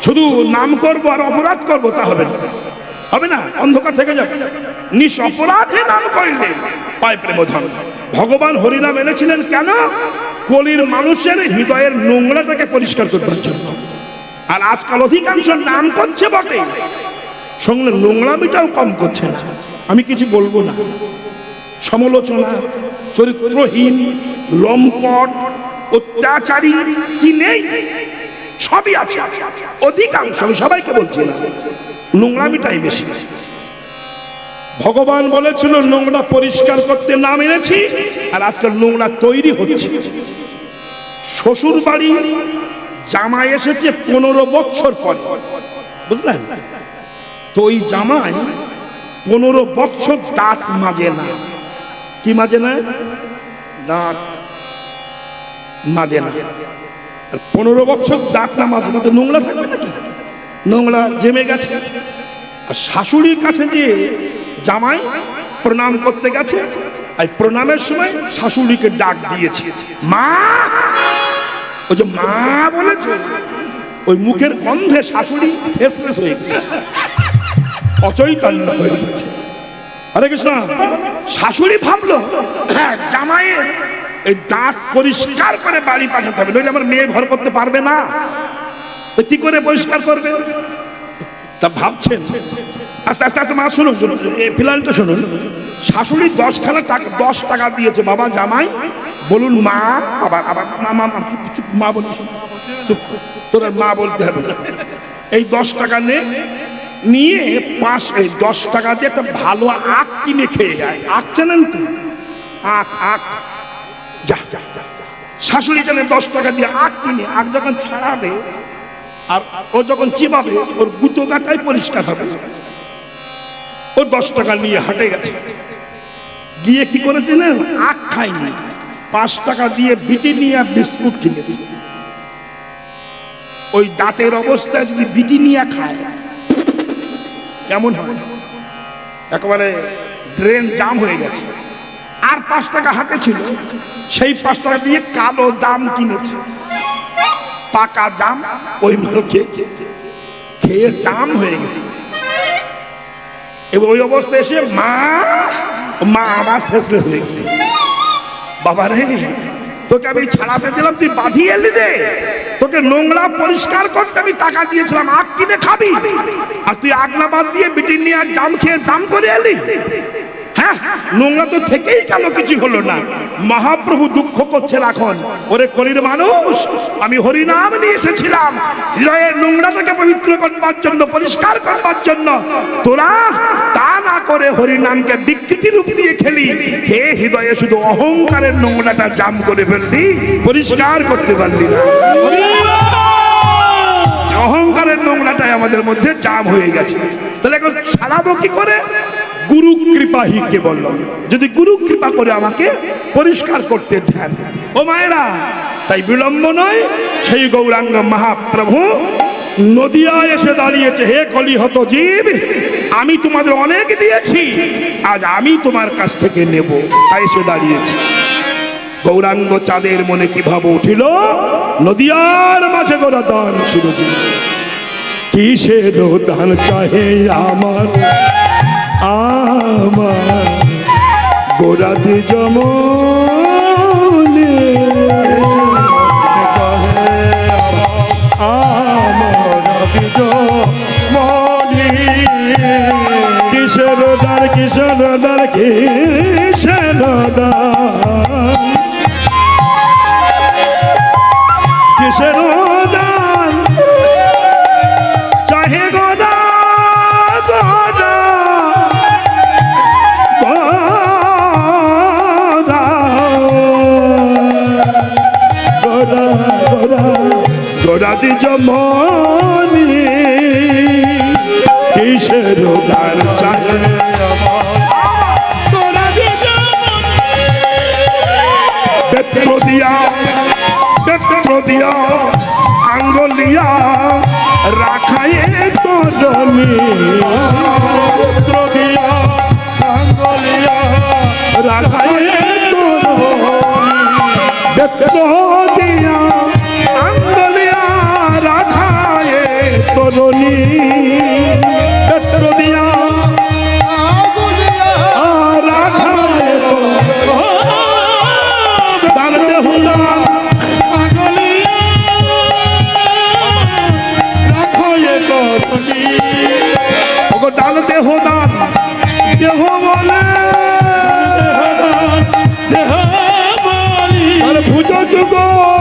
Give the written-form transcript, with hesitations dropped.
শুধু নাম করবো আর অপরাধ করবো তা হবে না, হবে না, অন্ধকার থেকে যাবে। নিঃ অপরাধে নাম করলে পায় প্রেম ধন। ভগবান হরিনাম এনেছিলেন কেন? কলির মানুষের হৃদয়ের নোংরাটাকে পরিষ্কার করবার জন্য। আর আজকাল অধিকাংশ নাম করছে বটে, সঙ্গে নোংরামিটাও কম করছে না। আমি কিছু বলবো না, সমালোচনা, চরিত্রহীন, লম্পট, অত্যাচারী কি নেই? সবই আছে, অধিকাংশ। আমি সবাইকে বলছি না, নোংরামিটাই বেশি। ভগবান বলেছিল নোংরা পরিষ্কার করতে নাম এনেছি, আর আজকাল নোংরা তৈরি হচ্ছে। শ্বশুর বাড়ি জামাই এসেছে 15 বছর পর, বুঝলেন তো? ওই জামাই 15 বছর দাঁত মাজে না। কি মাজে না? দাঁত মাজে না। 15 বছর দাঁত না মাজে না তো নোংরা থাকবে নাকি? নোংরা জমে গেছে। আর শাশুড়ির কাছে যে জামাই প্রণাম করতে গেছে, আর প্রণামের সময় শাশুড়িকে ডাক দিয়েছে মা। ওই যে মা বলেছে, ওই মুখের গন্ধে শাশুড়ি শেষ হয়ে গেছে, অচৈতন্য হয়ে গেছে। হরে কৃষ্ণ। শাশুড়ি ভাবলো জামাইয়ের এই দাঁত পরিষ্কার করে বাড়ি পাঠাতে হবে, নইলে আমার মেয়ে ঘর করতে পারবে না। তো কি করে পরিষ্কার করবে? তা ভাবছেন। আস্তে আস্তে আস্তে মা শুনুন, শুনুন এই ফিলালটা শুনুন। শাশুড়ি 10 টাকা দিয়েছে, বাবা জামাই বলুন মা। আবার আবার মা চুপ মা বলি, চুপ, তোর মা বলতে হবে না। এই 10 টাকা নিয়ে 10 টাকা দিয়ে একটা ভালো আখ কিনে খেয়ে যায়। আখ চেনেন তো? আখ যা যা যা। শাশুড়ি জানে 10 টাকা দিয়ে আখ কিনে, আখ যখন ছাড়াবে আর ও যখন চিবাবে ওর গুঁতো গাটাই পরিষ্কার হবে। ও 10 টাকা নিয়ে হাটে গেছে, গিয়ে কি করেছে না, আখ খায়নি, 5 টাকা দিয়ে বিটি নিয়ে বিস্কুট কিনেছে। ওই দাঁতের অবস্থায় যদি বিটি নিয়ে খায় কেমন হয়? একেবারে ড্রেন জাম হয়ে গেছে। আর 5 টাকা হাতে ছিল, সেই 5 টাকা দিয়ে কালো জাম কিনেছে, পাকা জাম। ওই মাল খেয়েছে, খেয়ে জাম হয়ে গেছে। এবং ওই অবস্থায় এসে মা আবার শেষ হয়ে গেছে। বাবা রে, তোকে আমি ছাড়াতে দিলাম, তুই বাঁধিয়ে এলি রে। তোকে নোংরা পরিষ্কার করতে আমি টাকা দিয়েছিলাম, আখ কিনে খাবি, আর তুই আগলা বাদ দিয়ে বিটি নিয়ে জাম খেয়ে জাম করে এলি। হ্যাঁ, নোংরা তো থেকেই কেন কিছু হলো না। মহাপ্রভু দুঃখ করছেন এখন। ওরে কলির মানুষ, আমি হরিনাম নিয়ে এসেছিলাম হৃদয়ের নোংরাটাকে পবিত্র করবার জন্য, পরিষ্কার করবার জন্য। তোরা তা না করে হরিনামকে বিকৃতি রূপ দিয়ে খেলি, হে হৃদয়ে শুধু অহংকারের নোংরাটা জাম করে ফেললি, পরিষ্কার করতে পারলি না। অহংকারের নোংরাটাই আমাদের মধ্যে জাম হয়ে গেছে। তাহলে এখন সারাবো কি করে? গুরু কৃপা হি কেবল। যদি গুরু কৃপা করে আমাকে পরিষ্কার করতে দেন। ও মায়েরা, তাই বিলম্ব নয়, সেই গৌরাঙ্গ মহাপ্রভু নদিয়ায় এসে দাঁড়িয়েছে। হে কলিহত জীব, আমি তোমাদের অনেক দিয়েছি, আজ আমি তোমার কাছ থেকে নেব, তাই এসে দাঁড়িয়েছি। গৌরাঙ্গ চাঁদের মনে কি ভাব উঠিল? নদিয়ার মাঝে গোরা দান ছিল, কিসের দান চাহে আমার গোরাধি জমনে, কিসের দান, কিসের দান, কিসের দান, কিসের দান চাহে গোরা গোরা গোরা গোরা গোরাধি জমনি, কিসের দান চাহে বেত্র দিয়া আঙ্গুলিয়া রাখায় তরণী, বেত্র দিয়া আঙ্গুলিয়া রাখায় তরণী, বেত্র দিয়া আঙ্গুলিয়া রাখায় যুগ